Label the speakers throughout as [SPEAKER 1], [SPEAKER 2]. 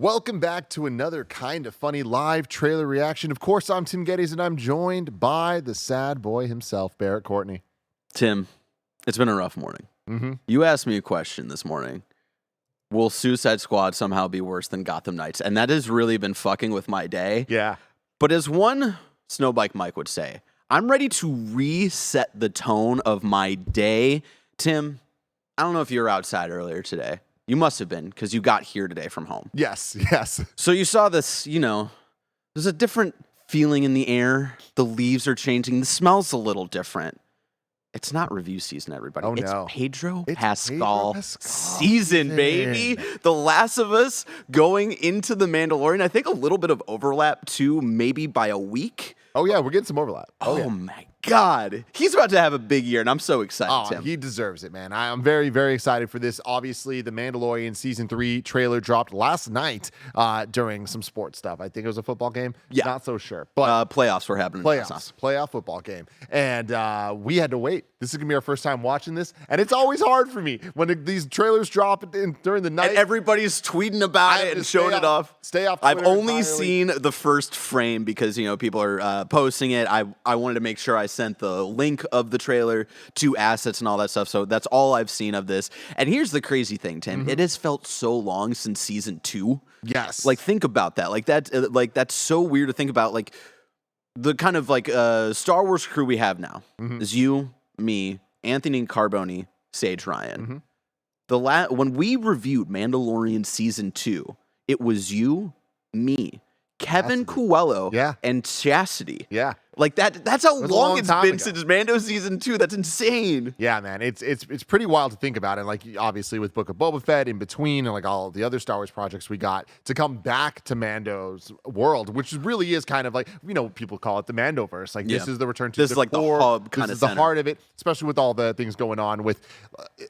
[SPEAKER 1] Welcome back to another Kinda Funny live trailer reaction. Of course, I'm Tim Geddes, and I'm joined by the sad boy himself, Barrett Courtney.
[SPEAKER 2] Tim, it's been a rough morning. You asked me a question this morning. Will Suicide Squad somehow be worse than Gotham Knights? And that has really been fucking with my day.
[SPEAKER 1] Yeah.
[SPEAKER 2] But as one Snowbike Mike would say, I'm ready to reset the tone of my day. Tim, I don't know if you were outside earlier today. You must have been, because you got here today from home.
[SPEAKER 1] Yes.
[SPEAKER 2] So you saw this, there's a different feeling in the air. The leaves are changing. The smell's a little different. It's not review season, everybody.
[SPEAKER 1] Oh,
[SPEAKER 2] It's
[SPEAKER 1] no.
[SPEAKER 2] Pedro
[SPEAKER 1] It's
[SPEAKER 2] Pascal
[SPEAKER 1] Pedro Pascal
[SPEAKER 2] season, baby. The Last of Us going into the Mandalorian. I think a little bit of overlap, too, maybe by a week.
[SPEAKER 1] Oh, yeah, we're getting some overlap.
[SPEAKER 2] Oh my God. He's about to have a big year, and I'm so excited, Tim.
[SPEAKER 1] He deserves it, man. I'm very, very excited for this. Obviously, the Mandalorian Season 3 trailer dropped last night during some sports stuff. I think it was a football game.
[SPEAKER 2] Yeah.
[SPEAKER 1] Not so sure. But
[SPEAKER 2] playoffs were happening.
[SPEAKER 1] Playoff football game. And we had to wait. This is going to be our first time watching this. And it's always hard for me when these trailers drop during the night.
[SPEAKER 2] And everybody's tweeting about it and showing it off.
[SPEAKER 1] Stay off Twitter
[SPEAKER 2] I've only
[SPEAKER 1] entirely.
[SPEAKER 2] seen the first frame because, people are posting it. I wanted to make sure I sent the link of the trailer to assets and all that stuff. So that's all I've seen of this. And here's the crazy thing, Tim. It has felt so long since season 2.
[SPEAKER 1] Yes.
[SPEAKER 2] Like, think about that. That's so weird to think about. Like, the kind of Star Wars crew we have now is you, me, Anthony Carboni, Sage Ryan. When we reviewed Mandalorian season 2, it was you, me, Kevin Coelho, and Chastity.
[SPEAKER 1] Yeah.
[SPEAKER 2] Like that's how long it's been
[SPEAKER 1] ago.
[SPEAKER 2] since Mando season 2. That's insane.
[SPEAKER 1] Yeah, man, it's pretty wild to think about. And like, obviously with Book of Boba Fett in between, and like all the other Star Wars projects we got, to come back to Mando's world, which really is kind of like, people call it the Mandoverse. Like, this is the return to
[SPEAKER 2] this is like
[SPEAKER 1] core.
[SPEAKER 2] the hub kind
[SPEAKER 1] This
[SPEAKER 2] of
[SPEAKER 1] is the
[SPEAKER 2] center.
[SPEAKER 1] heart of it, especially with all the things going on with,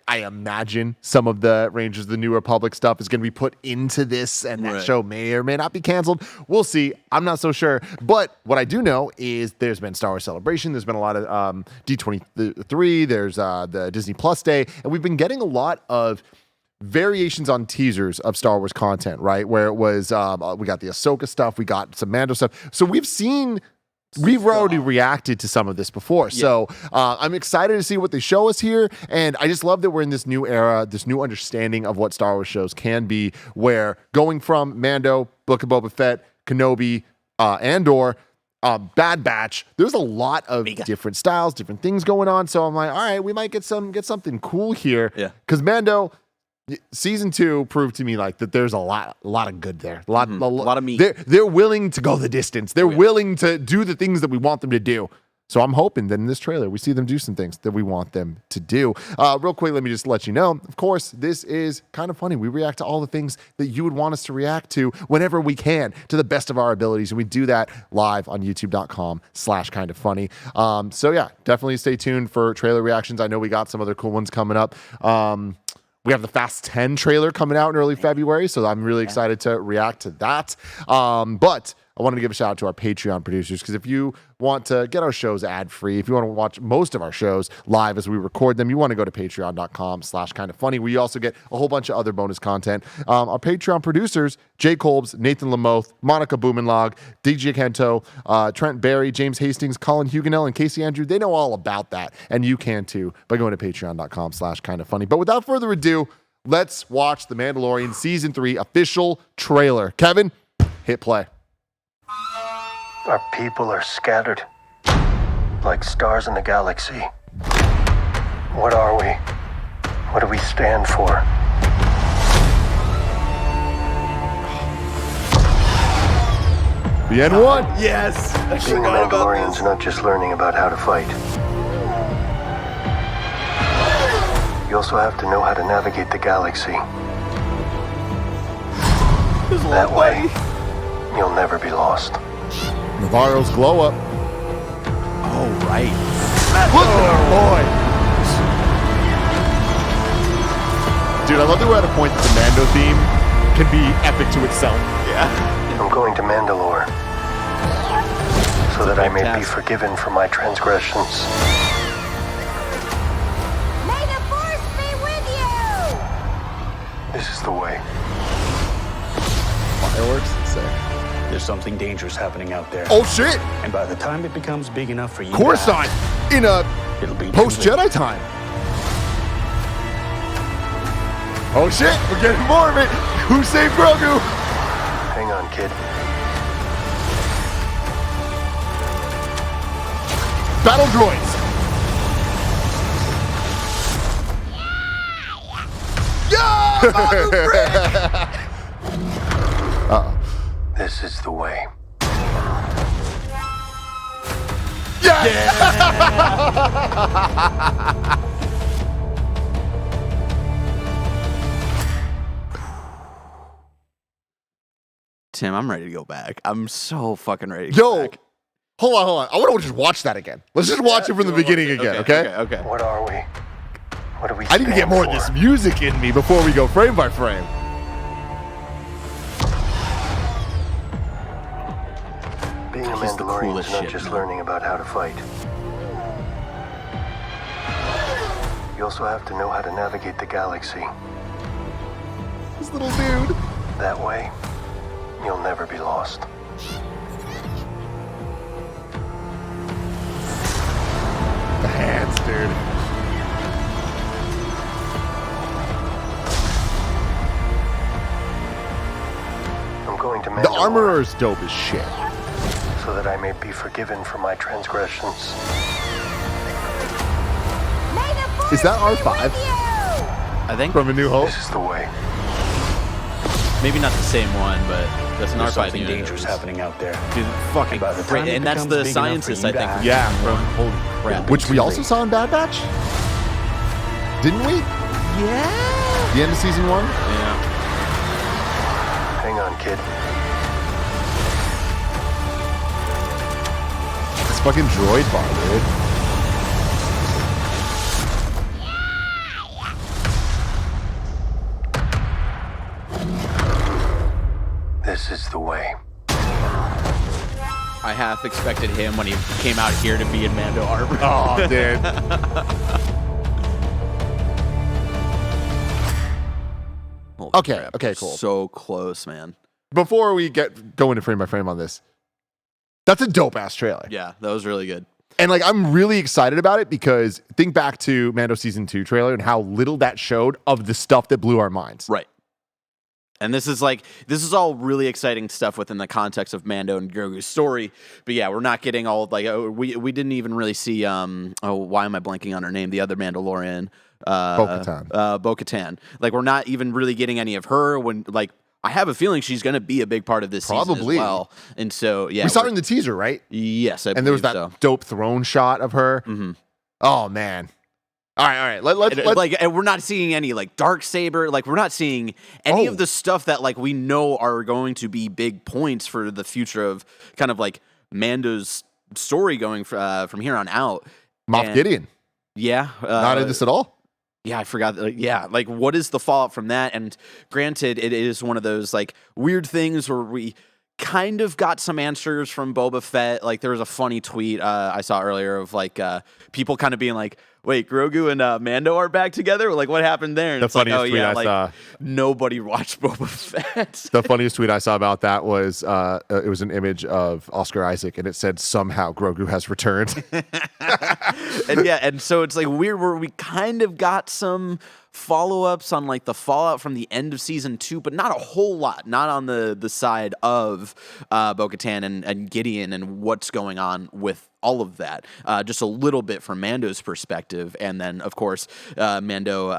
[SPEAKER 1] I imagine some of the Rangers of the New Republic stuff is going to be put into this, and that show may or may not be canceled. We'll see. I'm not so sure. But what I do know is there's been Star Wars Celebration. There's been a lot of D23. There's the Disney Plus Day. And we've been getting a lot of variations on teasers of Star Wars content, right? Where it was, we got the Ahsoka stuff. We got some Mando stuff. So we've already reacted to some of this before. Yeah. So I'm excited to see what they show us here. And I just love that we're in this new era, this new understanding of what Star Wars shows can be, where going from Mando, Book of Boba Fett, Kenobi, Andor, Bad Batch, there's a lot of different styles, different things going on. So I'm like, all right, we might get something cool here. Yeah. Because Mando season 2 proved to me like that there's a lot of good there. A lot of meat. They're willing to go the distance. They're willing to do the things that we want them to do. So I'm hoping that in this trailer, we see them do some things that we want them to do. Real quick, let me just let you know, of course, this is kind of funny. We react to all the things that you would want us to react to whenever we can, to the best of our abilities. And we do that live on youtube.com/kindafunny. So yeah, definitely stay tuned for trailer reactions. I know we got some other cool ones coming up. We have the Fast 10 trailer coming out in early February, so I'm really excited to react to that. But I wanted to give a shout out to our Patreon producers, because if you want to get our shows ad-free, if you want to watch most of our shows live as we record them, you want to go to patreon.com/kindafunny. We also get a whole bunch of other bonus content. Our Patreon producers, Jay Kolbs, Nathan Lamoth, Monica Boomenlog, DJ Kento, Trent Barry, James Hastings, Colin Huguenel, and Casey Andrew. They know all about that, and you can too by going to patreon.com/kindafunny. But without further ado, let's watch the Mandalorian Season 3 official trailer. Kevin, hit play.
[SPEAKER 3] Our people are scattered, like stars in the galaxy. What are we? What do we stand for?
[SPEAKER 1] The N1.
[SPEAKER 2] Yes.
[SPEAKER 3] Being a Mandalorian's not just learning about how to fight. You also have to know how to navigate the galaxy. That way, you'll never be lost.
[SPEAKER 1] Navarro's glow up.
[SPEAKER 2] Oh, right.
[SPEAKER 1] Look at our boy. Dude, I love that we're at a point that the Mando theme can be epic to itself.
[SPEAKER 2] Yeah.
[SPEAKER 3] I'm going to Mandalore so that I may be forgiven for my transgressions.
[SPEAKER 4] May the Force be with you!
[SPEAKER 3] This is the way.
[SPEAKER 1] fireworks. Sick.
[SPEAKER 4] There's something dangerous happening out there.
[SPEAKER 1] Oh shit!
[SPEAKER 4] And by the time it becomes big enough for you,
[SPEAKER 1] Coruscant in a
[SPEAKER 4] it'll be
[SPEAKER 1] post Jedi time. Oh shit! We're getting more of it. Who saved Grogu?
[SPEAKER 3] Hang on, kid.
[SPEAKER 1] Battle droids. Yeah!
[SPEAKER 3] This is the way.
[SPEAKER 2] Tim, I'm ready to go back. I'm so fucking ready to
[SPEAKER 1] Yo,
[SPEAKER 2] go back.
[SPEAKER 1] hold on. I want to just watch that again. Let's just watch it from the beginning again, okay?
[SPEAKER 2] Okay.
[SPEAKER 3] What are we? What do we
[SPEAKER 1] I need to get
[SPEAKER 3] stand
[SPEAKER 1] more of
[SPEAKER 3] for?
[SPEAKER 1] this music in me before we go frame by frame.
[SPEAKER 3] Being a
[SPEAKER 2] He's the
[SPEAKER 3] Mandalorian
[SPEAKER 2] coolest
[SPEAKER 3] is not
[SPEAKER 2] shit,
[SPEAKER 3] just
[SPEAKER 2] man.
[SPEAKER 3] learning about how to fight. You also have to know how to navigate the galaxy.
[SPEAKER 1] This little dude.
[SPEAKER 3] That way, you'll never be lost.
[SPEAKER 1] The hands, dude.
[SPEAKER 3] I'm going to
[SPEAKER 1] The
[SPEAKER 3] Mandalore
[SPEAKER 1] armorer is dope as shit.
[SPEAKER 3] so that I may be forgiven for my transgressions.
[SPEAKER 1] Is that R5
[SPEAKER 2] I think
[SPEAKER 1] from A New Hope?
[SPEAKER 3] This is the way.
[SPEAKER 2] maybe not the same one, but that's an
[SPEAKER 4] There's
[SPEAKER 2] R5
[SPEAKER 4] something
[SPEAKER 2] unit.
[SPEAKER 4] dangerous happening out there.
[SPEAKER 2] Dude, fucking
[SPEAKER 4] By the time
[SPEAKER 2] great.
[SPEAKER 4] it
[SPEAKER 2] And that's
[SPEAKER 4] becomes
[SPEAKER 2] the
[SPEAKER 4] big enough for
[SPEAKER 2] scientist,
[SPEAKER 4] you
[SPEAKER 2] I
[SPEAKER 4] to
[SPEAKER 2] think.
[SPEAKER 4] act.
[SPEAKER 1] Yeah, from
[SPEAKER 2] Holy crap.
[SPEAKER 1] which we also saw in Bad Batch, didn't we?
[SPEAKER 2] Yeah.
[SPEAKER 1] The end of season 1.
[SPEAKER 2] Yeah.
[SPEAKER 3] Hang on, kid.
[SPEAKER 1] It's fucking droid bar, dude.
[SPEAKER 3] This is the way.
[SPEAKER 2] I half expected him when he came out here to be in Mando armor.
[SPEAKER 1] Oh, dude.
[SPEAKER 2] Holy
[SPEAKER 1] Okay,
[SPEAKER 2] crap.
[SPEAKER 1] okay, cool.
[SPEAKER 2] So close, man.
[SPEAKER 1] Before we go into frame by frame on this, that's a dope ass trailer.
[SPEAKER 2] Yeah, that was really good.
[SPEAKER 1] And like, I'm really excited about it because think back to Mando season 2 trailer and how little that showed of the stuff that blew our minds.
[SPEAKER 2] Right. And this is all really exciting stuff within the context of Mando and Grogu's story. But yeah, we're not getting all like we didn't even really see why am I blanking on her name? The other Mandalorian,
[SPEAKER 1] Bo-Katan.
[SPEAKER 2] Bo-Katan. Like we're not even really getting any of her when like I have a feeling she's going to be a big part of this season
[SPEAKER 1] Probably.
[SPEAKER 2] as well. And so yeah,
[SPEAKER 1] We saw her in the teaser, right?
[SPEAKER 2] yes, I
[SPEAKER 1] And there was that
[SPEAKER 2] believe so.
[SPEAKER 1] dope throne shot of her.
[SPEAKER 2] Mhm.
[SPEAKER 1] Oh man. All right. Let's
[SPEAKER 2] And we're not seeing any like dark saber. Like we're not seeing any
[SPEAKER 1] Oh.
[SPEAKER 2] of the stuff that like we know are going to be big points for the future of kind of like Mando's story going from here on out.
[SPEAKER 1] Moff
[SPEAKER 2] And-
[SPEAKER 1] Gideon.
[SPEAKER 2] Yeah,
[SPEAKER 1] Not in this at all.
[SPEAKER 2] yeah, I forgot. Like what is the fallout from that? And granted, it is one of those like weird things where we kind of got some answers from Boba Fett. Like there was a funny tweet I saw earlier of like people kind of being like, "Wait, Grogu and Mando are back together? Like what happened there?" And
[SPEAKER 1] The
[SPEAKER 2] it's like,
[SPEAKER 1] funniest tweet I
[SPEAKER 2] like,
[SPEAKER 1] saw.
[SPEAKER 2] nobody watched Boba Fett.
[SPEAKER 1] The funniest tweet I saw about that was it was an image of Oscar Isaac and it said somehow Grogu has returned.
[SPEAKER 2] and so it's like weird where we kind of got some follow-ups on like the fallout from the end of season 2, but not a whole lot, not on the side of Bo-Katan and Gideon and what's going on with all of that. Just a little bit from Mando's perspective, and then of course Mando,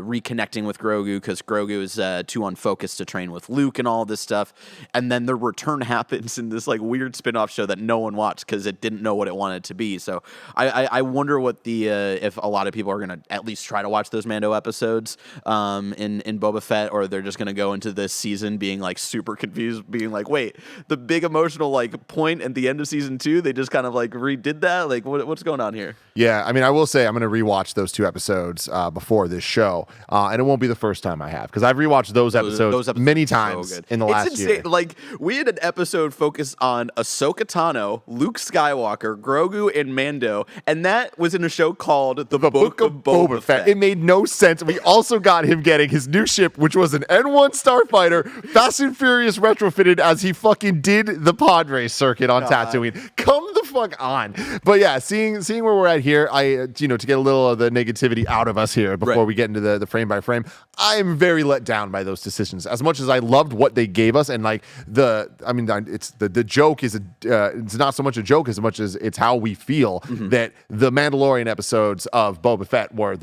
[SPEAKER 2] reconnecting with Grogu because Grogu is too unfocused to train with Luke and all this stuff, and then the return happens in this like weird spin-off show that no one watched because it didn't know what it wanted to be. So I wonder what the if a lot of people are gonna at least try to watch those Mando episodes in Boba Fett, or they're just gonna go into this season being like super confused, being like, wait, the big emotional like point at the end of season 2 They just kind of like redid that. Like, what's going on here?
[SPEAKER 1] Yeah, I mean, I will say I'm going to rewatch those 2 episodes before this show, and it won't be the first time I have because I've rewatched those episodes many times in the last year.
[SPEAKER 2] Like, we had an episode focused on Ahsoka Tano, Luke Skywalker, Grogu, and Mando, and that was in a show called The Book of Boba Fett.
[SPEAKER 1] It made no sense. We also got him getting his new ship, which was an N1 starfighter, Fast and Furious retrofitted as he fucking did the pod race circuit on Tatooine. Come the fuck on. But yeah, seeing where we're at here, to get a little of the negativity out of us here before we get into the frame by frame, I am very let down by those decisions. As much as I loved what they gave us, and like it's the joke is it's not so much a joke as much as it's how we feel that the Mandalorian episodes of Boba Fett were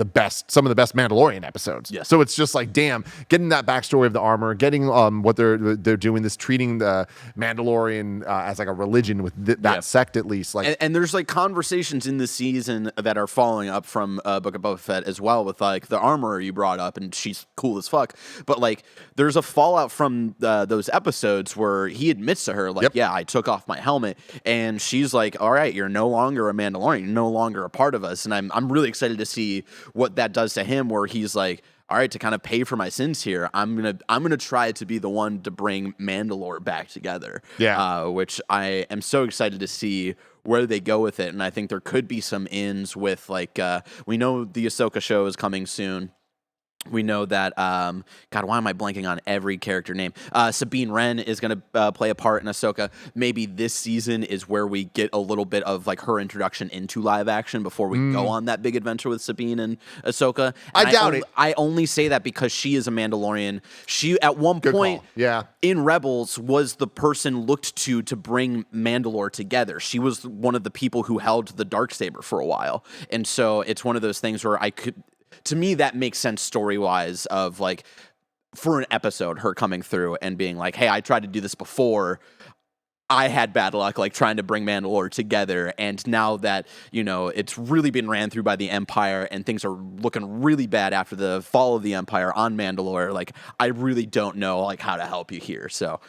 [SPEAKER 1] some of the best Mandalorian episodes.
[SPEAKER 2] Yes.
[SPEAKER 1] So it's just like, damn, getting that backstory of the armor, getting what they're doing, this treating the Mandalorian as like a religion with that sect at least. Like,
[SPEAKER 2] and there's like conversations in this season that are following up from Book of Boba Fett as well, with like the armor you brought up, and she's cool as fuck. But like, there's a fallout from those episodes where he admits to her, like, yeah, I took off my helmet, and she's like, all right, you're no longer a Mandalorian, you're no longer a part of us. And I'm really excited to see what that does to him, where he's like, all right, to kind of pay for my sins here, I'm gonna try to be the one to bring Mandalore back together.
[SPEAKER 1] Yeah,
[SPEAKER 2] which I am so excited to see where they go with it, and I think there could be some ins with like we know the Ahsoka show is coming soon. We know that, God, why am I blanking on every character name? Sabine Wren is going to play a part in Ahsoka. Maybe this season is where we get a little bit of like her introduction into live action before we go on that big adventure with Sabine and Ahsoka. And
[SPEAKER 1] I doubt it.
[SPEAKER 2] I only say that because she is a Mandalorian. She, at one point in Rebels, was the person looked to bring Mandalore together. She was one of the people who held the Darksaber for a while. And so it's one of those things where to me, that makes sense story-wise of, like, for an episode, her coming through and being like, hey, I tried to do this before. I had bad luck, like, trying to bring Mandalore together. And now that, it's really been ran through by the Empire and things are looking really bad after the fall of the Empire on Mandalore, like, I really don't know, like, how to help you here. So,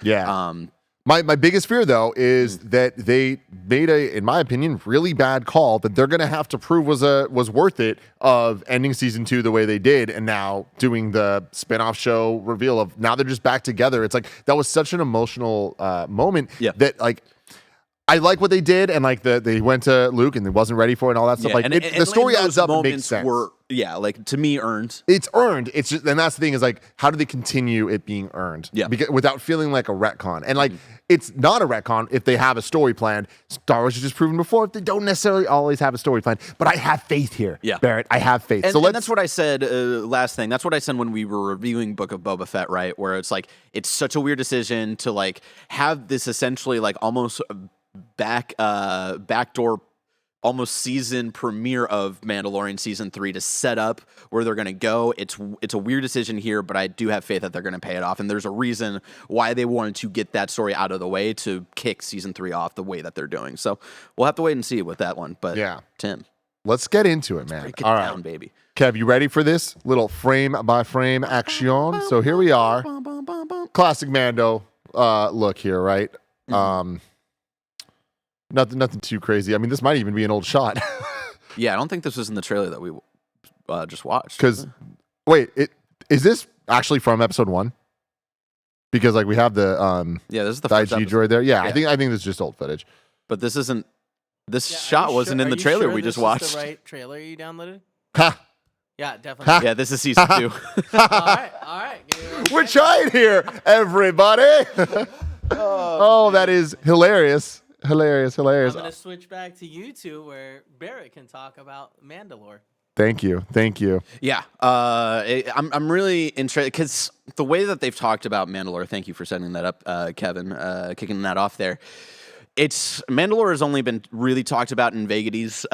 [SPEAKER 1] My biggest fear, though, is that they made in my opinion, really bad call that they're going to have to prove was worth it of ending season 2 the way they did, and now doing the spinoff show reveal of now they're just back together. It's like that was such an emotional moment that like. I like what they did, and like they went to Luke and they wasn't ready for it and all that stuff. Like the story adds up and makes sense.
[SPEAKER 2] Like to me, earned.
[SPEAKER 1] It's earned. It's just, and that's the thing is like, how do they continue it being earned?
[SPEAKER 2] Yeah,
[SPEAKER 1] without feeling like a retcon. And like, it's not a retcon if they have a story plan. Star Wars has just proven before they don't necessarily always have a story plan. But I have faith here, Barrett. I have faith.
[SPEAKER 2] And that's what I said. Last thing. That's what I said when we were reviewing Book of Boba Fett, right? Where it's like it's such a weird decision to like have this essentially like almost backdoor almost season premiere of Mandalorian season 3 to set up where they're going to go. It's a weird decision here, but I do have faith that they're going to pay it off. And there's a reason why they wanted to get that story out of the way to kick season 3 off the way that they're doing. So we'll have to wait and see with that one. But Tim,
[SPEAKER 1] let's get into it, man.
[SPEAKER 2] Break it down, baby.
[SPEAKER 1] Kev, you ready for this little frame by frame action? So here we are. Classic Mando look here, right? Nothing too crazy. I mean, this might even be an old shot.
[SPEAKER 2] Yeah, I don't think this was in the trailer that we just watched.
[SPEAKER 1] Because, wait, is this actually from episode 1? Because like we have the
[SPEAKER 2] this is the
[SPEAKER 1] IG
[SPEAKER 2] first
[SPEAKER 1] droid there. Yeah, I think this is just old footage.
[SPEAKER 2] But this isn't. This shot wasn't in the trailer we just watched.
[SPEAKER 5] Is the right trailer you downloaded?
[SPEAKER 1] Ha!
[SPEAKER 5] Yeah, definitely.
[SPEAKER 2] Yeah, this is season 2.
[SPEAKER 5] all right.
[SPEAKER 1] We're trying here, everybody. Oh, that is hilarious. Hilarious.
[SPEAKER 5] I'm gonna switch back to you two, where Barrett can talk about Mandalore.
[SPEAKER 1] Thank you.
[SPEAKER 2] Yeah, I'm really interested because the way that they've talked about Mandalore. Thank you for setting that up, Kevin. Kicking that off there. Mandalore has only been really talked about in vagaries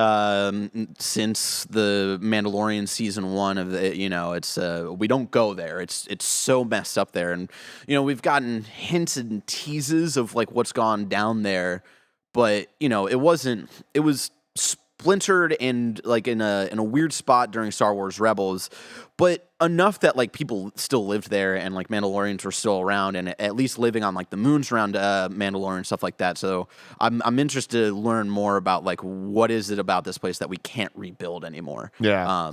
[SPEAKER 2] since the Mandalorian season 1 of the. We don't go there. It's so messed up there, and we've gotten hints and teases of like what's gone down there. But, it was splintered and like in a weird spot during Star Wars Rebels, but enough that like people still lived there and like Mandalorians were still around and at least living on like the moons around Mandalore and stuff like that. So I'm interested to learn more about like what is it about this place that we can't rebuild anymore.
[SPEAKER 1] Yeah.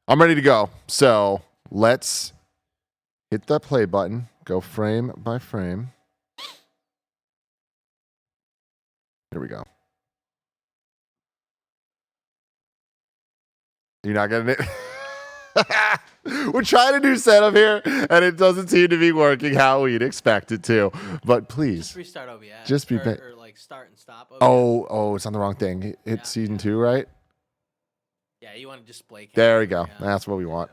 [SPEAKER 1] I'm ready to go. So let's hit that play button. Go frame by frame. Here we go. You're not getting it? We're trying to do setup here, and it doesn't seem to be working how we'd expect it to. But please.
[SPEAKER 5] Just restart OBS.
[SPEAKER 1] Just be
[SPEAKER 5] or like start and stop OBS.
[SPEAKER 1] Oh, it's on the wrong thing. Hit season 2, right?
[SPEAKER 5] Yeah, you want to display camera.
[SPEAKER 1] There we go.
[SPEAKER 5] Yeah.
[SPEAKER 1] That's what we want.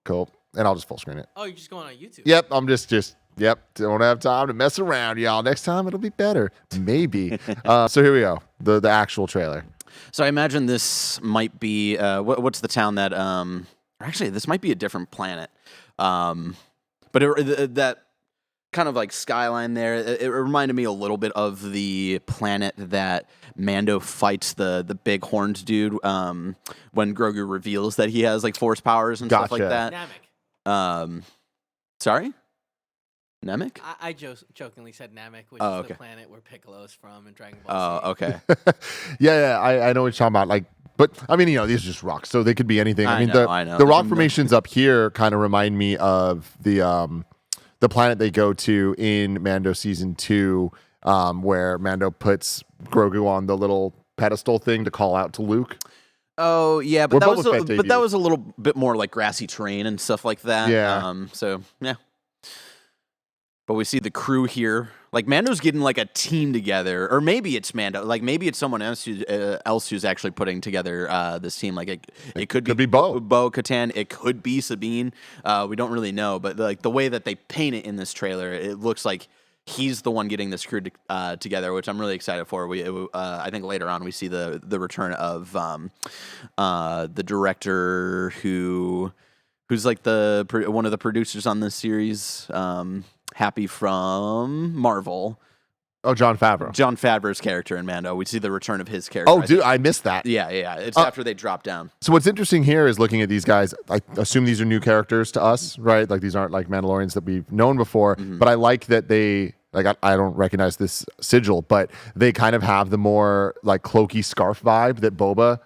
[SPEAKER 1] Cool. And I'll just full screen it.
[SPEAKER 5] Oh, you're just going on YouTube.
[SPEAKER 1] Yep, I'm just don't have time to mess around, y'all. Next time it'll be better. Maybe. So here we go. The actual trailer.
[SPEAKER 2] So I imagine this might be what's the town that actually this might be a different planet. But that kind of like skyline there, it reminded me a little bit of the planet that Mando fights the big horned dude when Grogu reveals that he has like force powers and stuff like that.
[SPEAKER 5] Namek.
[SPEAKER 2] Sorry? Namek?
[SPEAKER 5] I jokingly said Namek, which
[SPEAKER 2] Oh,
[SPEAKER 5] is
[SPEAKER 2] okay.
[SPEAKER 5] the planet where Piccolo's from in Dragon Ball Z.
[SPEAKER 2] Oh, okay.
[SPEAKER 1] yeah, I know what you're talking about. Like, but I mean, these are just rocks, so they could be anything. I know.
[SPEAKER 2] The
[SPEAKER 1] The rock formations up here kind of remind me of the planet they go to in Mando season 2, where Mando puts Grogu on the little pedestal thing to call out to Luke.
[SPEAKER 2] Oh yeah, but
[SPEAKER 1] Where
[SPEAKER 2] that
[SPEAKER 1] Boba
[SPEAKER 2] was
[SPEAKER 1] Fett
[SPEAKER 2] a little bit more like grassy terrain and stuff like that.
[SPEAKER 1] Yeah.
[SPEAKER 2] So yeah. But we see the crew here. Like Mando's getting like a team together, or maybe it's Mando. Like maybe it's someone else who's actually putting together this team. Like it could be
[SPEAKER 1] Bo
[SPEAKER 2] Katan. It could be Sabine. We don't really know, but like the way that they paint it in this trailer, it looks like he's the one getting this crew together, which I'm really excited for. I think later on we see the return of the director who's like one of the producers on this series. Happy from Marvel.
[SPEAKER 1] Oh, Jon Favreau.
[SPEAKER 2] Jon Favreau's character in Mando. We see the return of his character.
[SPEAKER 1] Oh, dude, I missed that.
[SPEAKER 2] Yeah. It's after they drop down.
[SPEAKER 1] So what's interesting here is looking at these guys. I assume these are new characters to us, right? Like these aren't like Mandalorians that we've known before.
[SPEAKER 2] Mm-hmm.
[SPEAKER 1] But I like that they like. I don't recognize this sigil, but they kind of have the more like cloaky scarf vibe that Boba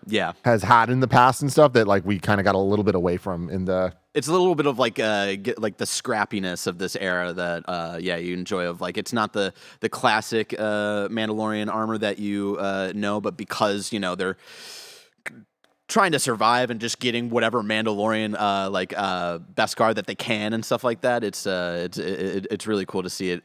[SPEAKER 1] has had in the past and stuff. That like we kind of got a little bit away from in the.
[SPEAKER 2] It's a little bit of like the scrappiness of this era that you enjoy. Of like it's not the classic Mandalorian armor that you know, but because they're trying to survive and just getting whatever Mandalorian Beskar that they can and stuff like that. It's really cool to see it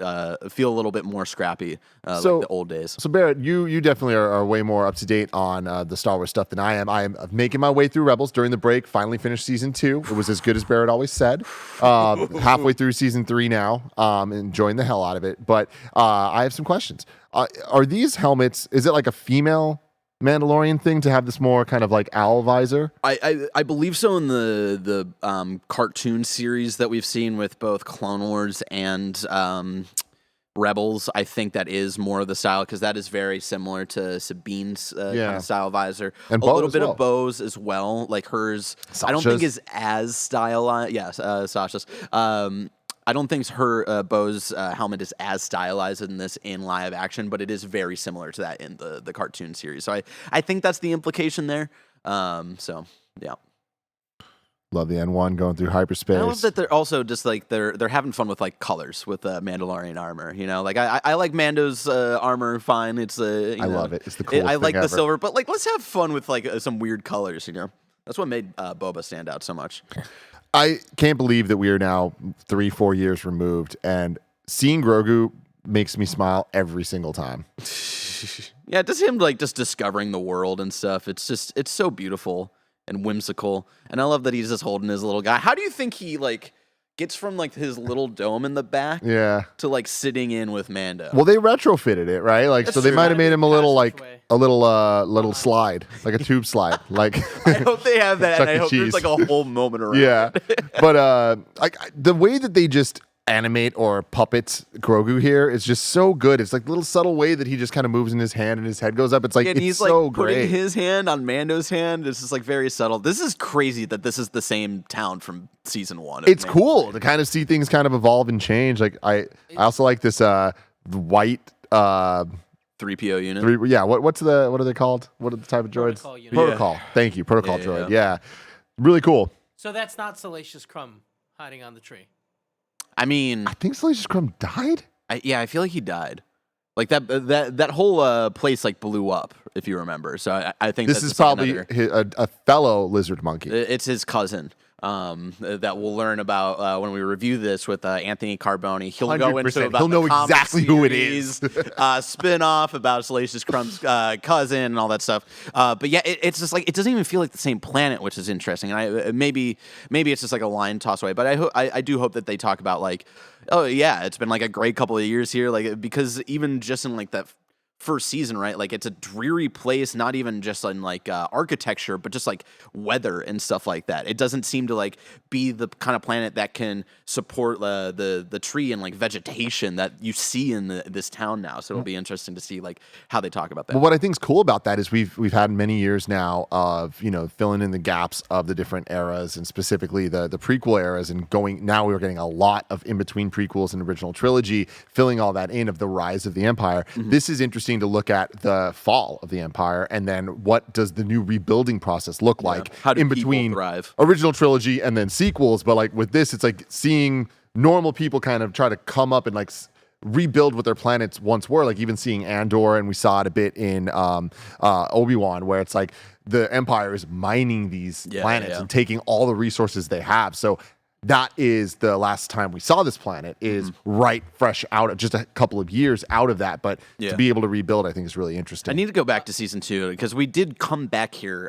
[SPEAKER 2] feel a little bit more scrappy like the old days.
[SPEAKER 1] So Barrett, you definitely are way more up to date on the Star Wars stuff than I am. I am making my way through Rebels during the break. Finally finished season 2. It was as good as Barrett always said. Halfway through season 3 now. Enjoying the hell out of it. But I have some questions. Are these helmets? Is it like a female Mandalorian thing to have this more kind of like owl visor?
[SPEAKER 2] I believe so in the cartoon series that we've seen with both Clone Wars and Rebels. I think that is more of the style because that is very similar to Sabine's kind of style visor.
[SPEAKER 1] And
[SPEAKER 2] a little bit of Bo's as well. Like hers,
[SPEAKER 1] Sasha's.
[SPEAKER 2] I don't think is as stylized. Yes, Sasha's. I don't think her Bo's helmet is as stylized in live action, but it is very similar to that in the cartoon series. So I think that's the implication there. So yeah.
[SPEAKER 1] Love the N1 going through hyperspace.
[SPEAKER 2] I love that they're also just like they're having fun with like colors with Mandalorian armor. Like I like Mando's armor fine. It's I
[SPEAKER 1] love it. It's the coolest
[SPEAKER 2] I like
[SPEAKER 1] thing
[SPEAKER 2] the
[SPEAKER 1] ever.
[SPEAKER 2] silver, but like let's have fun with like some weird colors. That's what made Boba stand out so much.
[SPEAKER 1] I can't believe that we are now 3-4 years removed, and seeing Grogu makes me smile every single time.
[SPEAKER 2] Yeah, just him like just discovering the world and stuff. It's so beautiful and whimsical, and I love that he's just holding his little guy. How do you think he like gets from like his little dome in the back to like sitting in with Mando?
[SPEAKER 1] Well, they retrofitted it, right? Like,
[SPEAKER 2] That's
[SPEAKER 1] so they
[SPEAKER 2] true.
[SPEAKER 1] might have made him a little like
[SPEAKER 5] Passageway.
[SPEAKER 1] a little slide, like a tube slide, like.
[SPEAKER 2] I hope they have that,
[SPEAKER 1] Chuck
[SPEAKER 2] and I
[SPEAKER 1] E.
[SPEAKER 2] hope
[SPEAKER 1] Cheese.
[SPEAKER 2] there's like a whole moment around
[SPEAKER 1] Yeah,
[SPEAKER 2] it.
[SPEAKER 1] but like the way that they just animate or puppet Grogu here is just so good. It's like the little subtle way that he just kind of moves in his hand and his head goes up. It's like
[SPEAKER 2] and
[SPEAKER 1] it's
[SPEAKER 2] he's
[SPEAKER 1] so
[SPEAKER 2] like putting
[SPEAKER 1] great.
[SPEAKER 2] his hand on Mando's hand. It's just like very subtle. This is crazy that this is the same town from season 1.
[SPEAKER 1] It's cool to kind of see things kind of evolve and change. Like I also like this white
[SPEAKER 2] 3PO unit.
[SPEAKER 1] What are they called? What are the type of droids?
[SPEAKER 5] Protocol unit.
[SPEAKER 1] Protocol. Thank you. Protocol
[SPEAKER 2] Yeah,
[SPEAKER 1] droid. Yeah. Really cool.
[SPEAKER 5] So that's not Salacious Crumb hiding on the tree.
[SPEAKER 2] I mean,
[SPEAKER 1] I think Salacious Crumb died.
[SPEAKER 2] I feel like he died. Like that whole place like blew up, if you remember. So I think
[SPEAKER 1] This
[SPEAKER 2] that's
[SPEAKER 1] is
[SPEAKER 2] just like
[SPEAKER 1] probably
[SPEAKER 2] another-
[SPEAKER 1] a fellow lizard monkey.
[SPEAKER 2] It's his cousin. That we'll learn about when we review this with Anthony Carboni. He'll go into
[SPEAKER 1] 100%.
[SPEAKER 2] about
[SPEAKER 1] He'll know
[SPEAKER 2] the comic
[SPEAKER 1] exactly who it is.
[SPEAKER 2] series, spin-off about Salacious Crumb's cousin and all that stuff. But yeah, it's just like it doesn't even feel like the same planet, which is interesting. And maybe it's just like a line toss away. But I do hope that they talk about like, oh yeah, it's been like a great couple of years here, like because even just in like that first season, right? Like it's a dreary place, not even just in like architecture, but just like weather and stuff like that. It doesn't seem to like be the kind of planet that can support the tree and like vegetation that you see in this town now. So it'll be interesting to see like how they talk about that.
[SPEAKER 1] Well, what I think is cool about that is we've had many years now of filling in the gaps of the different eras and specifically the prequel eras and going. Now we were getting a lot of in between prequels and original trilogy, filling all that in of the rise of the Empire. This is interesting to look at the fall of the Empire and then what does the new rebuilding process look like
[SPEAKER 2] How do
[SPEAKER 1] in
[SPEAKER 2] people
[SPEAKER 1] between
[SPEAKER 2] thrive?
[SPEAKER 1] original trilogy and then sequels. But like with this, it's like seeing normal people kind of try to come up and like rebuild what their planets once were. Like even seeing Andor, and we saw it a bit in Obi-Wan, where it's like the Empire is mining these planets and taking all the resources they have. So that is the last time we saw this planet is right fresh out of just a couple of years out of that. But to be able to rebuild, I think is really interesting.
[SPEAKER 2] I need to go back to season 2 because we did come back here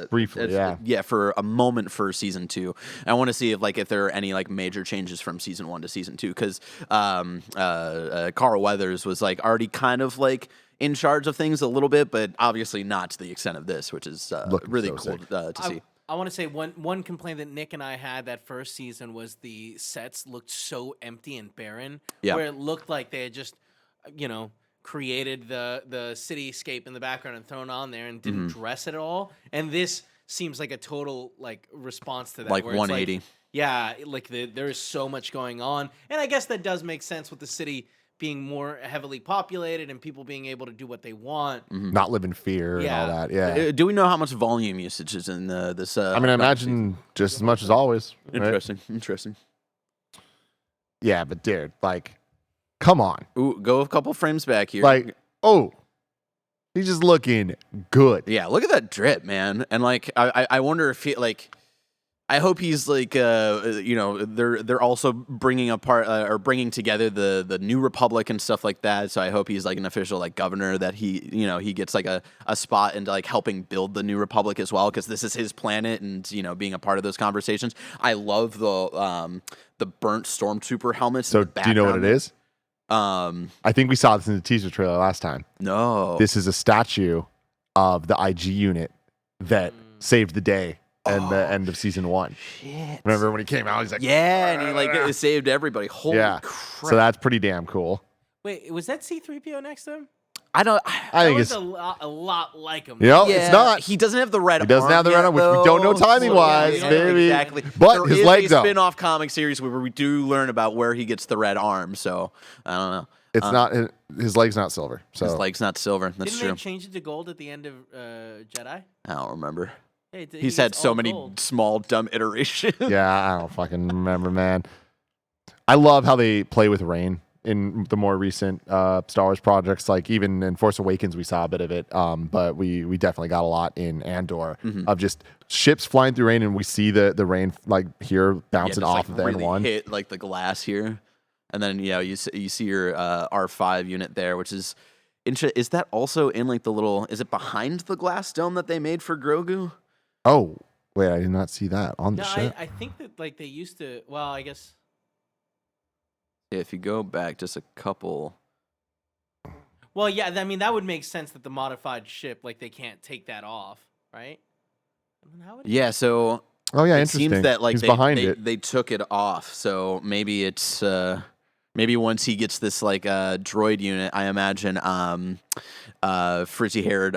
[SPEAKER 1] Briefly,
[SPEAKER 2] for a moment for season 2. I want to see if there are any like major changes from season 1 to season 2 because Carl Weathers was like already kind of like in charge of things a little bit, but obviously not to the extent of this, which is really cool to see.
[SPEAKER 5] I want to say one complaint that Nick and I had that first season was the sets looked so empty and barren.
[SPEAKER 2] Yeah.
[SPEAKER 5] Where it looked like they had just, created the cityscape in the background and thrown on there and didn't dress it at all. And this seems like a total like response to that.
[SPEAKER 2] Like
[SPEAKER 5] where it's
[SPEAKER 2] 180.
[SPEAKER 5] There is so much going on, and I guess that does make sense with the city being more heavily populated and people being able to do what they want.
[SPEAKER 1] Not live in fear and all that. Yeah.
[SPEAKER 2] Do we know how much volume usage is in this?
[SPEAKER 1] I mean, I imagine just as much as always. Right?
[SPEAKER 2] Interesting.
[SPEAKER 1] Yeah, but dude, like, come on.
[SPEAKER 2] Ooh, go a couple frames back here.
[SPEAKER 1] Like, he's just looking good.
[SPEAKER 2] Yeah, look at that drip, man. And like, I wonder if he like. I hope he's like, they're also bringing apart or bringing together the New Republic and stuff like that. So I hope he's like an official like governor that he gets like a spot into like helping build the New Republic as well because this is his planet and being a part of those conversations. I love the burnt stormtrooper helmets.
[SPEAKER 1] So do you know what it is?
[SPEAKER 2] I
[SPEAKER 1] think we saw this in the teaser trailer last time.
[SPEAKER 2] No,
[SPEAKER 1] this is a statue of the IG unit that saved the day. And the end of season 1.
[SPEAKER 2] Shit.
[SPEAKER 1] Remember when he came out? He's like,
[SPEAKER 2] and he like saved everybody. Holy crap!
[SPEAKER 1] So that's pretty damn cool.
[SPEAKER 5] Wait, was that C-3PO next to him?
[SPEAKER 2] I
[SPEAKER 1] think
[SPEAKER 5] it's
[SPEAKER 1] it's
[SPEAKER 5] a lot like him.
[SPEAKER 1] It's not.
[SPEAKER 2] He doesn't have the red.
[SPEAKER 1] He doesn't have the red arm, which we don't know timing wise, maybe.
[SPEAKER 2] Exactly.
[SPEAKER 1] But
[SPEAKER 2] there
[SPEAKER 1] his
[SPEAKER 2] is
[SPEAKER 1] legs
[SPEAKER 2] a
[SPEAKER 1] are.
[SPEAKER 2] spin-off comic series where we do learn about where he gets the red arm. So I don't know.
[SPEAKER 1] It's not his leg's not silver. So
[SPEAKER 2] his leg's not silver. That's
[SPEAKER 5] Didn't
[SPEAKER 2] true.
[SPEAKER 5] they change it to gold at the end of Jedi?
[SPEAKER 2] I don't remember.
[SPEAKER 5] Hey,
[SPEAKER 2] He's had so many
[SPEAKER 5] gold.
[SPEAKER 2] small dumb iterations.
[SPEAKER 1] yeah, I don't fucking remember, man. I love how they play with rain in the more recent Star Wars projects. Like even in Force Awakens, we saw a bit of it. But we definitely got a lot in Andor of just ships flying through rain, and we see the rain like here bouncing off of the
[SPEAKER 2] really
[SPEAKER 1] N1.
[SPEAKER 2] Hit like the glass here, and then you see your R5 unit there, which is. Is that also in like the little? Is it behind the glass dome that they made for Grogu?
[SPEAKER 1] Oh, wait, I did not see that on the ship.
[SPEAKER 5] I think that like they used to. Well, I guess.
[SPEAKER 2] Yeah, if you go back just a couple.
[SPEAKER 5] Well, yeah, I mean that would make sense that the modified ship, like they can't take that off, right? I mean, how would
[SPEAKER 2] Yeah, so
[SPEAKER 1] Oh yeah,
[SPEAKER 2] It
[SPEAKER 1] interesting.
[SPEAKER 2] seems that like
[SPEAKER 1] He's behind
[SPEAKER 2] they,
[SPEAKER 1] it.
[SPEAKER 2] they took it off, so maybe it's maybe once he gets this like droid unit, I imagine frizzy-haired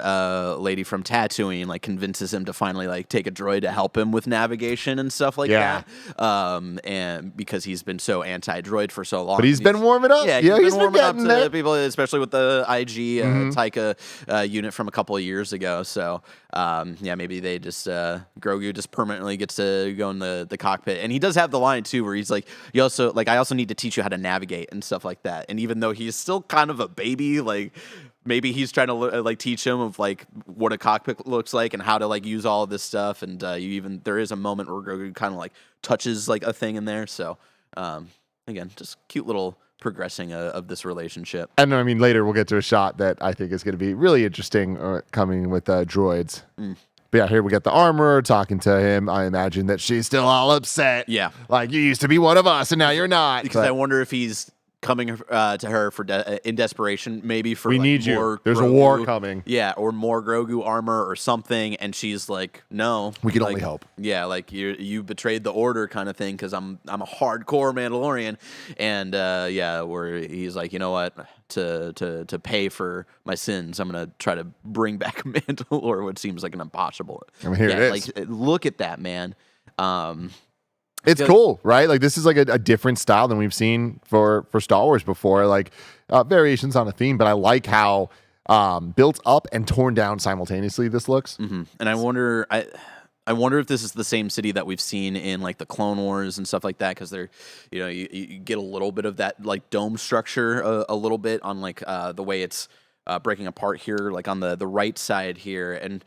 [SPEAKER 2] lady from Tatooine like convinces him to finally like take a droid to help him with navigation and stuff like that. And because he's been so anti-droid for so long,
[SPEAKER 1] But he's been warming up.
[SPEAKER 2] Yeah,
[SPEAKER 1] Yeah,
[SPEAKER 2] he's been warming up
[SPEAKER 1] getting
[SPEAKER 2] to
[SPEAKER 1] there.
[SPEAKER 2] people, especially with the IG Taika unit from a couple of years ago. So yeah, maybe they just Grogu just permanently gets to go in the cockpit, and he does have the line too where he's like, "You also like I also need to teach you how to navigate and stuff like that." And even though he's still kind of a baby, like maybe he's trying to like teach him of like what a cockpit looks like and how to like use all of this stuff. And there is a moment where Grogu kind of like touches like a thing in there. So again, just cute little progressing of this relationship.
[SPEAKER 1] And I mean, later we'll get to a shot that I think is going to be really interesting coming with droids. But yeah, here we get the armorer talking to him. I imagine that she's still all upset.
[SPEAKER 2] Yeah.
[SPEAKER 1] Like, you used to be one of us and now you're not.
[SPEAKER 2] Because I wonder if he's coming to her for in desperation, maybe for
[SPEAKER 1] we
[SPEAKER 2] like,
[SPEAKER 1] need
[SPEAKER 2] more
[SPEAKER 1] you. There's
[SPEAKER 2] Grogu,
[SPEAKER 1] a war coming.
[SPEAKER 2] Yeah, or more Grogu armor or something, and she's like, "No,
[SPEAKER 1] We can
[SPEAKER 2] like,
[SPEAKER 1] only hope."
[SPEAKER 2] Yeah, like you betrayed the order, kind of thing. Because I'm a hardcore Mandalorian, and yeah, where he's like, you know what, to pay for my sins, I'm gonna try to bring back Mandalore, which seems like an impossible.
[SPEAKER 1] I mean, here
[SPEAKER 2] yeah,
[SPEAKER 1] it is.
[SPEAKER 2] Like, look at that, man.
[SPEAKER 1] It's cool, right? Like, this is like a different style than we've seen for Star Wars before. Like, variations on a theme, but I like how built up and torn down simultaneously this looks.
[SPEAKER 2] Mm-hmm. And I wonder if this is the same city that we've seen in like the Clone Wars and stuff like that, because they're, you get a little bit of that like dome structure a little bit on like the way it's breaking apart here, like on the right side here. And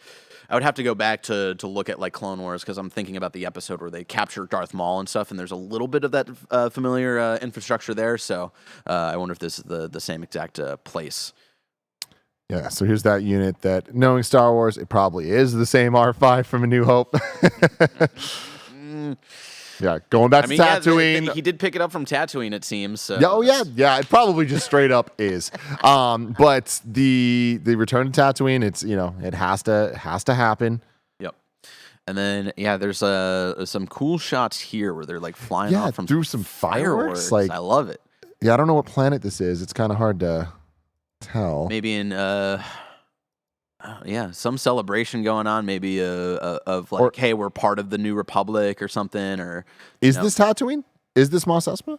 [SPEAKER 2] I would have to go back to look at like Clone Wars, because I'm thinking about the episode where they capture Darth Maul and stuff, and there's a little bit of that familiar infrastructure there. So I wonder if this is the same exact place.
[SPEAKER 1] Yeah, so here's that unit that, knowing Star Wars, it probably is the same R5 from A New Hope. Yeah, going back to Tatooine.
[SPEAKER 2] Yeah, he did pick it up from Tatooine, it seems. So
[SPEAKER 1] Yeah, yeah, it probably just straight up is. But the return to Tatooine, it's it has to happen.
[SPEAKER 2] Yep. And then there's some cool shots here where they're like flying off from
[SPEAKER 1] through some fireworks. Like,
[SPEAKER 2] I love it.
[SPEAKER 1] Yeah, I don't know what planet this is. It's kind of hard to tell.
[SPEAKER 2] Maybe in some celebration going on, maybe of like, hey, we're part of the New Republic or something. Or
[SPEAKER 1] is this Tatooine? Is this Mos Espa?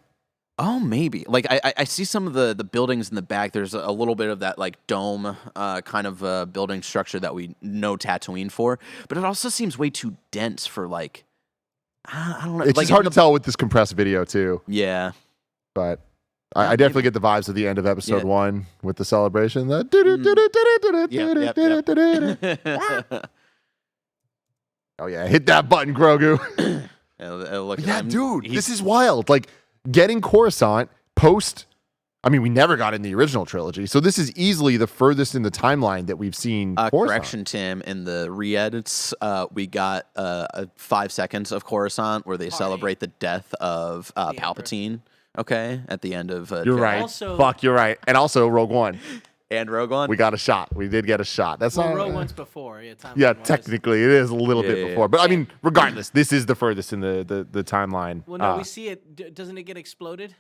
[SPEAKER 2] Oh, maybe. Like I see some of the buildings in the back. There's a little bit of that like dome kind of building structure that we know Tatooine for, but it also seems way too dense for like, I don't know.
[SPEAKER 1] It's
[SPEAKER 2] like,
[SPEAKER 1] just hard to tell with this compressed video too.
[SPEAKER 2] Yeah,
[SPEAKER 1] but I definitely get the vibes of the end of episode 1 with the celebration. Oh yeah, hit that button, Grogu. Dude, this is wild. Like, getting Coruscant post. I mean, we never got in the original trilogy, so this is easily the furthest in the timeline that we've seen.
[SPEAKER 2] Correction, Tim. In the re-edits, we got 5 seconds of Coruscant where they celebrate the death of Palpatine. Okay, at the end of
[SPEAKER 1] you're right.
[SPEAKER 5] Also,
[SPEAKER 1] you're right. And also Rogue One.
[SPEAKER 2] And Rogue One.
[SPEAKER 1] We got a shot. We did get a shot. That's not
[SPEAKER 5] Rogue One's before.
[SPEAKER 1] Yeah, technically it is a little bit before. But I mean, regardless, this is the furthest in the timeline.
[SPEAKER 5] Well, no, we see it. Doesn't it get exploded?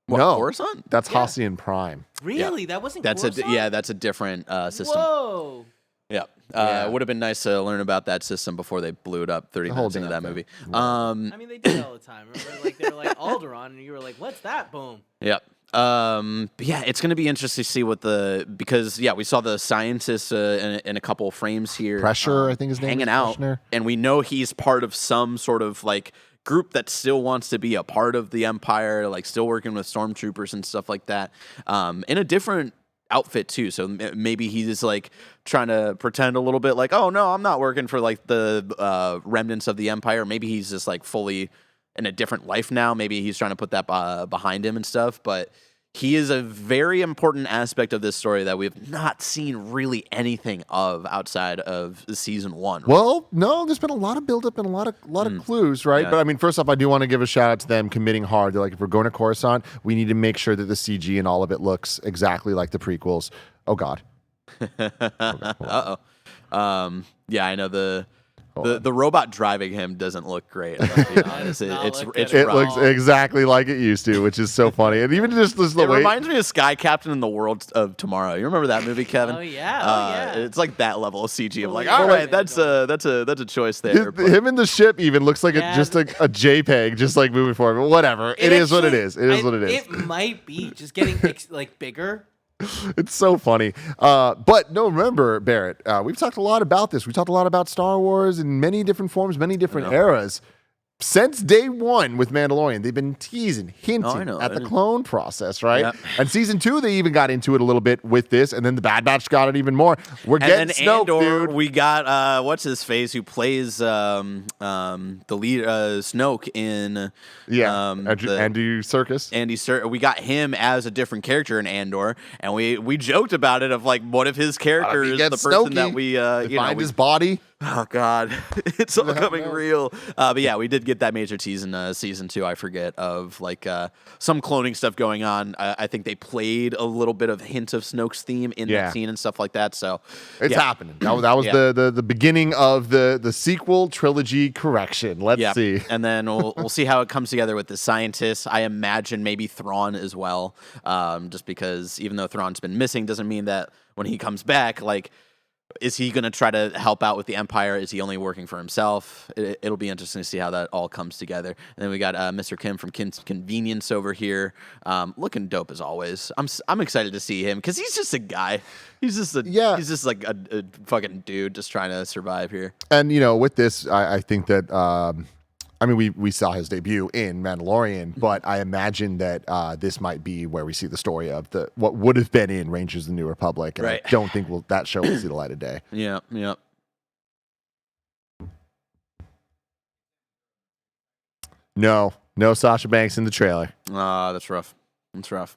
[SPEAKER 2] What,
[SPEAKER 1] no,
[SPEAKER 2] Coruscant?
[SPEAKER 1] That's Hacian Prime.
[SPEAKER 5] Really? That wasn't Coruscant?
[SPEAKER 2] That's a different system.
[SPEAKER 5] Whoa.
[SPEAKER 2] Yeah. It would have been nice to learn about that system before they blew it up 30 minutes into that movie.
[SPEAKER 5] I mean, they did it all the time. Remember, like they were like Alderaan, and you were like, "What's that?" Boom.
[SPEAKER 2] Yep. Yeah, it's going to be interesting to see because we saw the scientist in a couple of frames here.
[SPEAKER 1] Pressure, I think his name
[SPEAKER 2] hanging
[SPEAKER 1] is
[SPEAKER 2] out,
[SPEAKER 1] Pressure.
[SPEAKER 2] And we know he's part of some sort of like group that still wants to be a part of the Empire, like still working with stormtroopers and stuff like that. In a different outfit too, so maybe he's like trying to pretend a little bit like, oh no, I'm not working for like the remnants of the Empire. Maybe he's just like fully in a different life now. Maybe he's trying to put that behind him and stuff. But he is a very important aspect of this story that we've not seen really anything of outside of season 1. Right?
[SPEAKER 1] Well, no, there's been a lot of buildup and a lot of clues, right?
[SPEAKER 2] Yeah.
[SPEAKER 1] But I mean, first off, I do want to give a shout out to them committing hard. They're like, if we're going to Coruscant, we need to make sure that the CG and all of it looks exactly like the prequels. Oh God.
[SPEAKER 2] Uh-oh. Yeah, I know The robot driving him doesn't look great. Let's be honest. It's
[SPEAKER 1] It
[SPEAKER 2] rough.
[SPEAKER 1] looks exactly like it used to, which is so funny. And even just the
[SPEAKER 2] It
[SPEAKER 1] way
[SPEAKER 2] reminds me of Sky Captain in the World of Tomorrow. You remember that movie, Kevin?
[SPEAKER 5] Oh, yeah.
[SPEAKER 2] It's like that level of CG. I'm like,
[SPEAKER 5] Yeah.
[SPEAKER 2] all right, that's a choice there. but-
[SPEAKER 1] him in the ship even looks like
[SPEAKER 5] Yeah.
[SPEAKER 1] just a JPEG, just like moving forward. But whatever, it is what it
[SPEAKER 5] actually-
[SPEAKER 1] is. It is what it is.
[SPEAKER 5] It might be just getting like bigger.
[SPEAKER 1] It's so funny. But no, remember, Barrett, we've talked a lot about this. We talked a lot about Star Wars in many different forms, many different eras. Since day one with Mandalorian, they've been teasing, hinting at the clone process, right?
[SPEAKER 2] Yep.
[SPEAKER 1] And season 2, they even got into it a little bit with this, and then the Bad Batch got it even more. We're getting
[SPEAKER 2] And then
[SPEAKER 1] Snoke,
[SPEAKER 2] Andor,
[SPEAKER 1] dude.
[SPEAKER 2] we got what's his face who plays the lead Snoke in
[SPEAKER 1] Andy Serkis.
[SPEAKER 2] Andy we got him as a different character in Andor, and we joked about it of like, what if his character is the person that we
[SPEAKER 1] find his body.
[SPEAKER 2] Oh God, it's all coming real. But yeah, we did get that major tease in season 2. I forget of like some cloning stuff going on. I think they played a little bit of hint of Snoke's theme in that scene and stuff like that. So
[SPEAKER 1] it's happening. That was the beginning of the sequel trilogy correction. Let's see,
[SPEAKER 2] and then we'll see how it comes together with the scientists. I imagine maybe Thrawn as well, just because even though Thrawn's been missing, doesn't mean that when he comes back, like. Is he going to try to help out with the Empire? Is he only working for himself? It'll be interesting to see how that all comes together. And then we got Mr. Kim from Kim's Convenience over here, looking dope as always. I'm excited to see him because he's just a guy. He's just he's just like a fucking dude just trying to survive here.
[SPEAKER 1] And with this, I think that. I mean, we saw his debut in Mandalorian, but I imagine that this might be where we see the story of what would have been in Rangers of the New Republic. And I don't think that show will see the light of day.
[SPEAKER 2] Yeah.
[SPEAKER 1] No Sasha Banks in the trailer.
[SPEAKER 2] That's rough. That's rough.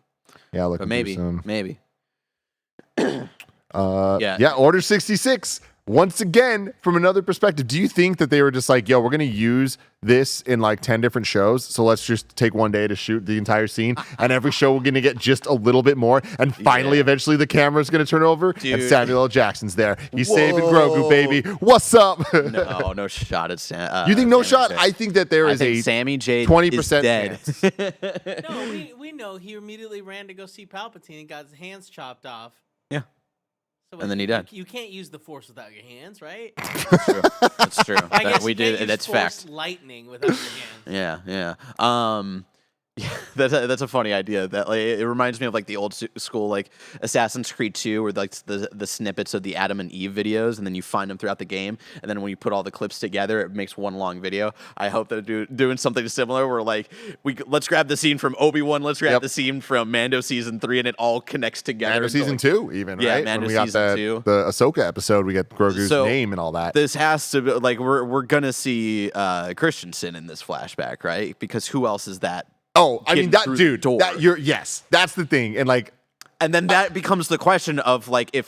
[SPEAKER 1] Yeah,
[SPEAKER 2] but maybe.
[SPEAKER 1] Order 66. Once again, from another perspective, do you think that they were just like, yo, we're going to use this in like 10 different shows, so let's just take one day to shoot the entire scene, and every show we're going to get just a little bit more, and finally, eventually, the camera's going to turn over, and Samuel L. Jackson's there. He's saving Grogu, baby. What's up?
[SPEAKER 2] No shot at Sam.
[SPEAKER 1] You think no shot? Jade. I think that there is a
[SPEAKER 2] Sammy Jade
[SPEAKER 1] 20%
[SPEAKER 2] dead.
[SPEAKER 5] No, we know he immediately ran to go see Palpatine and got his hands chopped off.
[SPEAKER 2] Yeah.
[SPEAKER 5] So
[SPEAKER 2] and then he died.
[SPEAKER 5] You can't use the Force without your hands, right?
[SPEAKER 2] That's true.
[SPEAKER 5] I guess
[SPEAKER 2] we did. That's fact.
[SPEAKER 5] Lightning without your hands.
[SPEAKER 2] Yeah. That's a funny idea. That like, it reminds me of like the old school like Assassin's Creed 2, where like the snippets of the Adam and Eve videos, and then you find them throughout the game, and then when you put all the clips together, it makes one long video. I hope they're doing something similar, where like let's grab the scene from Obi-Wan, let's grab the scene from Mando season 3, and it all connects together.
[SPEAKER 1] Mando season 2, even right?
[SPEAKER 2] Yeah, Mando
[SPEAKER 1] when we got
[SPEAKER 2] season 2.
[SPEAKER 1] The Ahsoka episode, we get Grogu's name and all that.
[SPEAKER 2] This has to be like we're gonna see Christensen in this flashback, right? Because who else is that?
[SPEAKER 1] Oh, I mean that dude. That's the thing,
[SPEAKER 2] and then that becomes the question of like if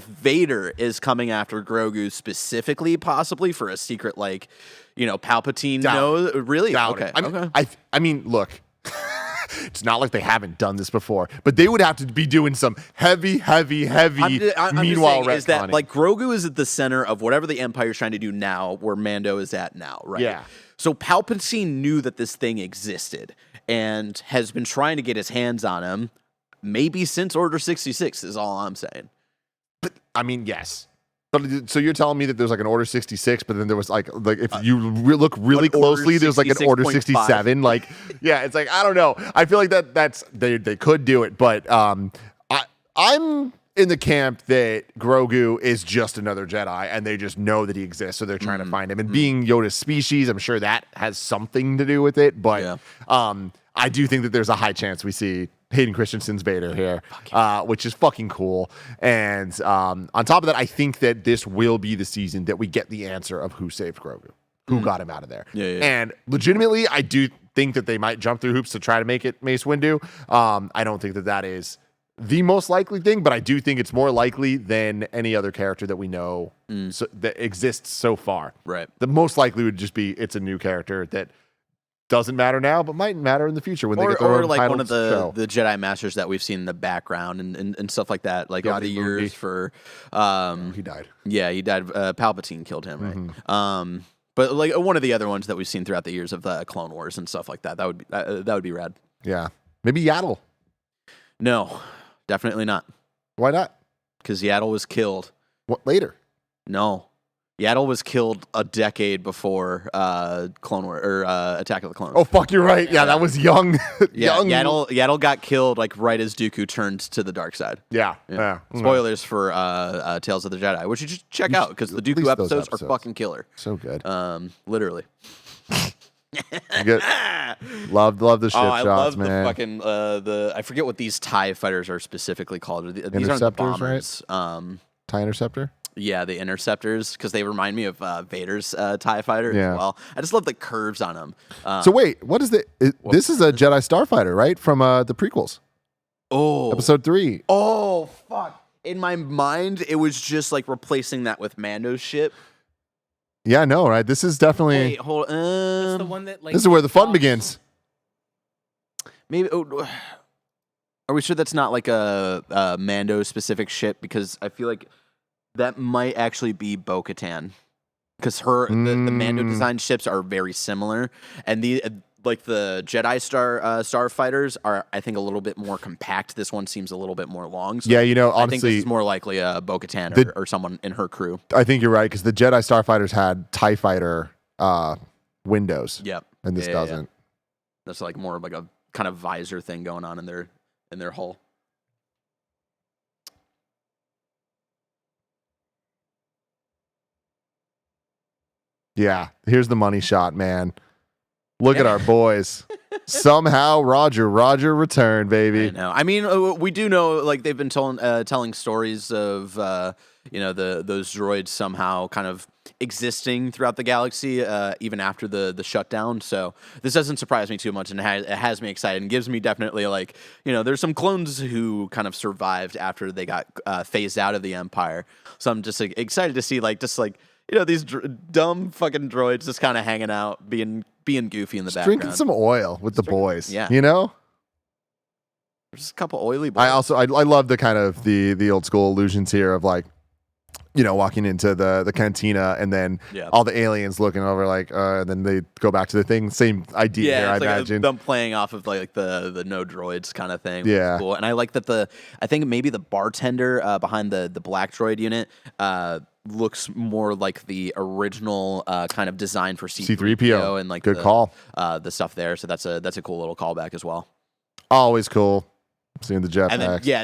[SPEAKER 2] Vader is coming after Grogu specifically, possibly for a secret Palpatine knows. Really? Okay.
[SPEAKER 1] I mean, look. It's not like they haven't done this before, but they would have to be doing some heavy
[SPEAKER 2] I'm
[SPEAKER 1] meanwhile
[SPEAKER 2] is that like Grogu is at the center of whatever the Empire's trying to do now, where Mando is at now, right?
[SPEAKER 1] Yeah.
[SPEAKER 2] So Palpatine knew that this thing existed and has been trying to get his hands on him, maybe since Order 66 is all I'm saying.
[SPEAKER 1] But I mean, yes. But so you're telling me that there's like an Order 66, but then there was like if you look really closely, there's like an Order 67. Like, yeah, it's like I don't know. I feel like that's they could do it, but I'm in the camp that Grogu is just another Jedi, and they just know that he exists, so they're trying to find him. And being Yoda's species, I'm sure that has something to do with it. But I do think that there's a high chance we see Hayden Christensen's Vader here, which is fucking cool. And on top of that, I think that this will be the season that we get the answer of who saved Grogu, who got him out of there.
[SPEAKER 2] Yeah.
[SPEAKER 1] And legitimately, I do think that they might jump through hoops to try to make it Mace Windu. I don't think that is the most likely thing, but I do think it's more likely than any other character that we know that exists so far.
[SPEAKER 2] Right.
[SPEAKER 1] The most likely would just be it's a new character that doesn't matter now, but might matter in the future when they get their
[SPEAKER 2] or
[SPEAKER 1] own
[SPEAKER 2] like one
[SPEAKER 1] titled
[SPEAKER 2] of
[SPEAKER 1] show.
[SPEAKER 2] the Jedi Masters that we've seen in the background and stuff like that, like over the
[SPEAKER 1] movie.
[SPEAKER 2] years for
[SPEAKER 1] He died.
[SPEAKER 2] yeah, he died. Palpatine killed him, right?
[SPEAKER 1] Mm-hmm.
[SPEAKER 2] But like one of the other ones that we've seen throughout the years of Clone Wars and stuff like that, that would be rad.
[SPEAKER 1] Yeah. Maybe Yaddle.
[SPEAKER 2] No, definitely not,
[SPEAKER 1] Why not?
[SPEAKER 2] because Yaddle was killed.
[SPEAKER 1] What later?
[SPEAKER 2] No, Yaddle was killed a decade before Clone War or Attack of the Clones.
[SPEAKER 1] Oh fuck, you're right. Yeah, that was young.
[SPEAKER 2] yeah,
[SPEAKER 1] young.
[SPEAKER 2] Yaddle got killed like right as Dooku turned to the dark side.
[SPEAKER 1] Yeah. Yeah.
[SPEAKER 2] Spoilers for Tales of the Jedi, which you should check out because the
[SPEAKER 1] at
[SPEAKER 2] Dooku
[SPEAKER 1] least those
[SPEAKER 2] episodes are
[SPEAKER 1] episodes.
[SPEAKER 2] fucking killer.
[SPEAKER 1] So good.
[SPEAKER 2] Literally.
[SPEAKER 1] Good. Love the ship
[SPEAKER 2] I
[SPEAKER 1] shots,
[SPEAKER 2] love
[SPEAKER 1] man.
[SPEAKER 2] the fucking I forget what these TIE fighters are specifically called. These aren't the
[SPEAKER 1] Interceptors,
[SPEAKER 2] bombers.
[SPEAKER 1] TIE Interceptor.
[SPEAKER 2] Yeah, the interceptors, because they remind me of Vader's TIE fighter
[SPEAKER 1] Yeah.
[SPEAKER 2] as well. I just love the curves on them.
[SPEAKER 1] So wait, what is this is a Jedi Starfighter, right? From the prequels. Episode 3.
[SPEAKER 2] Oh fuck! In my mind, it was just like replacing that with Mando's ship.
[SPEAKER 1] Yeah, no, right? This is definitely
[SPEAKER 2] Wait, hold.
[SPEAKER 5] That's the one that like.
[SPEAKER 1] this is where the fun
[SPEAKER 5] drops-
[SPEAKER 1] begins.
[SPEAKER 2] Maybe. Are we sure that's not like a Mando specific ship? Because I feel like that might actually be Bo-Katan. Because the Mando designed ships are very similar, and the like the Jedi starfighters are, I think, a little bit more compact. This one seems a little bit more long. So
[SPEAKER 1] Yeah, you know,
[SPEAKER 2] I think this
[SPEAKER 1] honestly,
[SPEAKER 2] is more likely Bo-Katan or someone in her crew.
[SPEAKER 1] I think you're right because the Jedi Starfighters had TIE Fighter windows.
[SPEAKER 2] Yep.
[SPEAKER 1] And this
[SPEAKER 2] Yeah.
[SPEAKER 1] doesn't.
[SPEAKER 2] That's like more of like a kind of visor thing going on in their hull.
[SPEAKER 1] Yeah, here's the money shot, man. Look at our boys. Somehow Roger returned, baby.
[SPEAKER 2] I know. I mean, we do know like they've been telling stories of those droids somehow kind of existing throughout the galaxy, even after the shutdown. So this doesn't surprise me too much, and it has me excited and gives me definitely like there's some clones who kind of survived after they got phased out of the Empire. So I'm just like, excited to see these dumb fucking droids just kind of hanging out, being goofy in the background.
[SPEAKER 1] Drinking some oil with the boys.
[SPEAKER 2] yeah. Just a couple oily boys.
[SPEAKER 1] I love the kind of the old school illusions here of like, walking into the cantina and then all the aliens looking over like, and then they go back to the thing. Same idea here, I
[SPEAKER 2] it's like
[SPEAKER 1] imagine.
[SPEAKER 2] them playing off of like the no droids kind of thing.
[SPEAKER 1] Yeah.
[SPEAKER 2] Cool. And I like that I think maybe the bartender behind the black droid unit looks more like the original kind of design for C3PO and like
[SPEAKER 1] good call.
[SPEAKER 2] The stuff there. So that's a cool little callback as well.
[SPEAKER 1] Always cool. Seeing the jetpacks.
[SPEAKER 2] And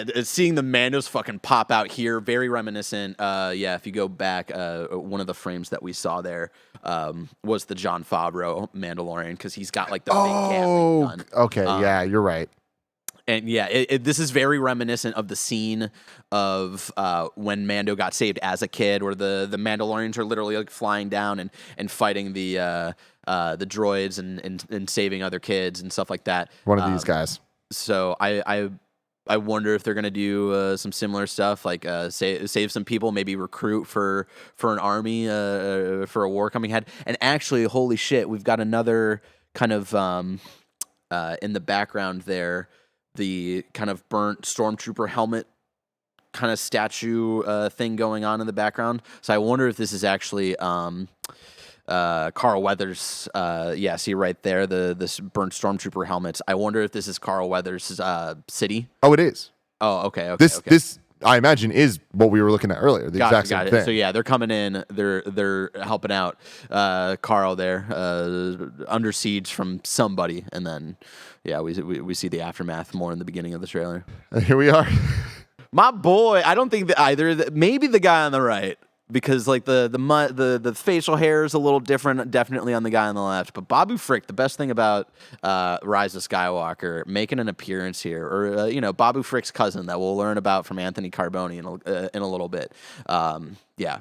[SPEAKER 2] then, seeing the Mandos fucking pop out here, very reminiscent. If you go back, one of the frames that we saw there was the Jon Favreau Mandalorian because he's got like the big Gatling gun.
[SPEAKER 1] Okay, yeah, you're right.
[SPEAKER 2] And this is very reminiscent of the scene of when Mando got saved as a kid, where the Mandalorians are literally like flying down and fighting the droids and saving other kids and stuff like that.
[SPEAKER 1] One of these guys.
[SPEAKER 2] So I wonder if they're gonna do some similar stuff, like save some people, maybe recruit for an army for a war coming ahead. And actually, holy shit, we've got another kind of in the background there, the kind of burnt stormtrooper helmet kind of statue thing going on in the background. So I wonder if this is actually Carl Weathers, see right there, this burnt stormtrooper helmets. I wonder if this is Carl Weathers' city.
[SPEAKER 1] Oh, it is.
[SPEAKER 2] Oh, okay.
[SPEAKER 1] This I imagine is what we were looking at earlier. The exact same thing.
[SPEAKER 2] So yeah, they're coming in. They're helping out Carl there, under siege from somebody, and then we see the aftermath more in the beginning of the trailer.
[SPEAKER 1] Here we are.
[SPEAKER 2] My boy, I don't think that either. Maybe the guy on the right. Because like the facial hair is a little different, definitely on the guy on the left. But Babu Frick, the best thing about Rise of Skywalker, making an appearance here, or Babu Frick's cousin that we'll learn about from Anthony Carboni in a little bit.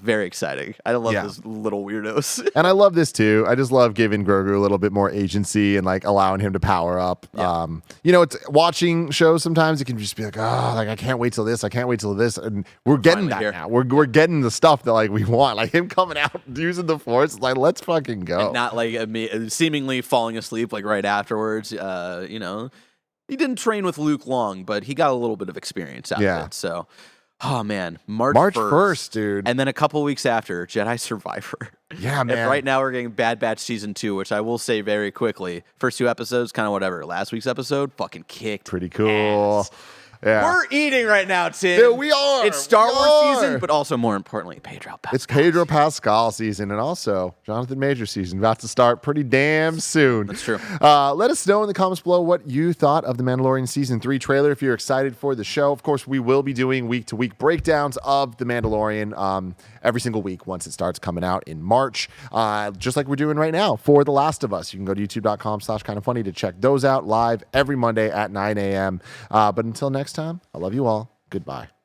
[SPEAKER 2] Very exciting. I love those little weirdos.
[SPEAKER 1] And I love this too. I just love giving Grogu a little bit more agency and like allowing him to power up.
[SPEAKER 2] Yeah.
[SPEAKER 1] It's watching shows sometimes it can just be like, I can't wait till this. I can't wait till this. And we're getting that
[SPEAKER 2] here.
[SPEAKER 1] now. We're getting the stuff that like we want. Like him coming out using the Force, like let's fucking go.
[SPEAKER 2] And not like seemingly falling asleep like right afterwards. You know, he didn't train with Luke long, but he got a little bit of experience out of it. So, oh man, March 1st,
[SPEAKER 1] dude.
[SPEAKER 2] And then a couple weeks after, Jedi Survivor.
[SPEAKER 1] Yeah, man.
[SPEAKER 2] And right now we're getting Bad Batch Season 2, which I will say very quickly. First 2 episodes, kind of whatever. Last week's episode, fucking kicked.
[SPEAKER 1] Pretty cool.
[SPEAKER 2] Ass.
[SPEAKER 1] Yeah.
[SPEAKER 2] We're eating right now, Tim.
[SPEAKER 1] Dude, we are.
[SPEAKER 2] It's Star
[SPEAKER 1] We
[SPEAKER 2] Wars
[SPEAKER 1] are.
[SPEAKER 2] season, but also more importantly, Pedro Pascal.
[SPEAKER 1] It's Pedro Pascal season and also Jonathan Major season about to start pretty damn soon.
[SPEAKER 2] That's true.
[SPEAKER 1] Let us know in the comments below what you thought of the Mandalorian Season 3 trailer. If you're excited for the show, of course, we will be doing week-to-week breakdowns of the Mandalorian every single week once it starts coming out in March, just like we're doing right now for The Last of Us. You can go to youtube.com/KindaFunny to check those out live every Monday at 9 a.m. But until next time, I love you all. Goodbye.